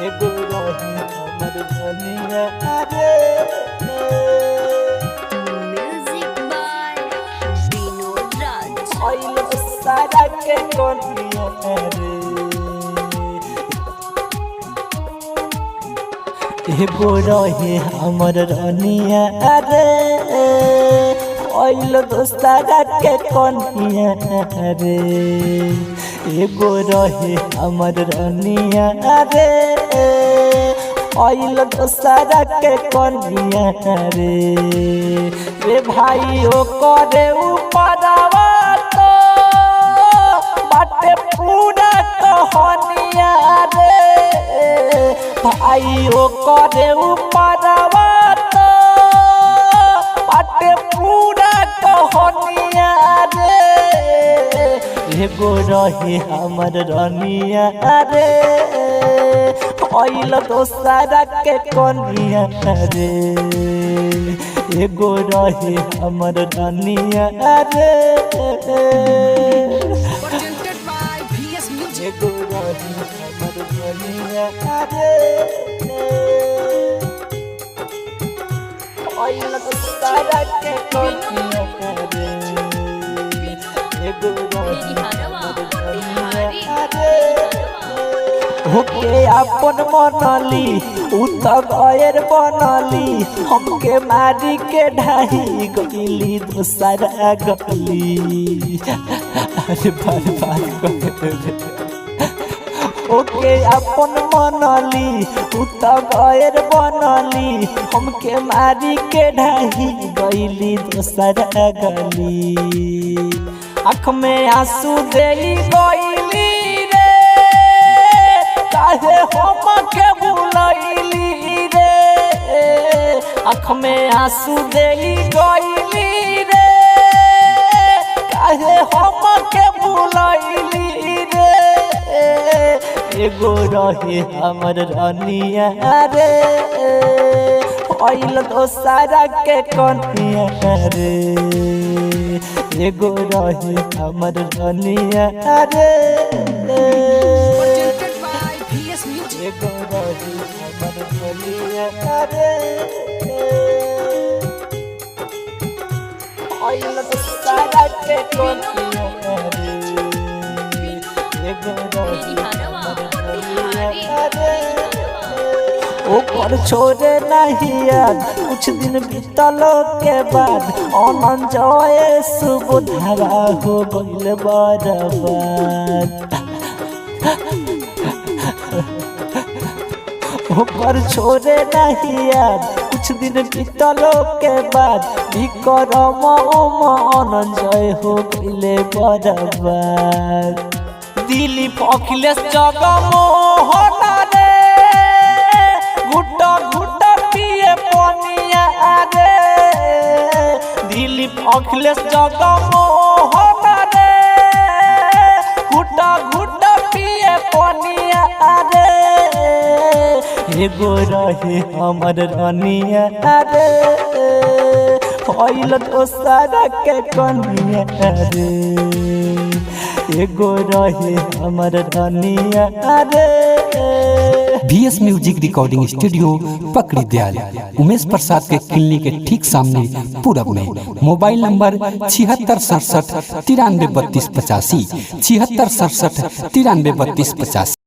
एगो रही हमर धनिया रे। Music by Vinod Raj. आइल सारा के कोनिया रे। एगो रही हमर धनिया रे। आइल दोस्तारा के कोनिया रे। एगो रहे हमर रनिया रे। आइल दोसरा के कनिया रे। रे भाई ओ करे ऊपरवा तो बाटे पूरा कहानिया रे। भाई ओ करे ऊपरवा तो बाटे पूरा कहानिया रे। एगो रहे हमर रनिया रे। आइल दोसरा के कनिया रे। एगो रहे हमर रनिया रे। Presented by VS Music. एगो रहे हमर रनिया रे। आइल दोसरा के कनिया रे। एगो रहे होके अपन मनली उ त गएर बनली। हमके मारी के ढाई गईली दोसरा गली। अरे बर्बाद कर ओके अपन मनली उ त गएर बनली। हमके मारी के ढाई गईली दोसरा गली। आँख में आंसू देली गईली रे। काहे हमके भुलैली रे। आँख में आंसू देली गईली रे। काहे हमके भुलैली रे। एगो रहे हमर रनिया रे। आइल दोसरा के कनिया रे। एगो रहे हमर रनिया रे। Presented by VS Music. एगो रहे हमर रनिया रे। आइल दोसरा के कनिया रे। एगो रहे हमर रनिया रे। ओकर छोड़े नहीं याद कुछ दिन बीतलो के बाद। अनंजय सुबुधारा हो गइल बर्बाद। ओकर छोड़े नहीं याद कुछ दिन बीतलो के बाद। विक्रम अनंजय हो गइल बर्बाद। दिलीप अखिलेश जगमोहन रे। घुटा घुटा पिए पनिया रे। दिलीप अखिलेश जगमोहन रे। घुटा घुटा पिए पनिया रे। एगो रहे हमर रनिया रे। आइल दोसरा के कनिया रे। एगो रहे हमर रनिया रे। VS म्यूजिक रिकॉर्डिंग स्टूडियो पकड़ी दयाल उमेश प्रसाद के क्लिनिक के ठीक सामने पूरब में। Mobile number 7667 933285 7667 933285।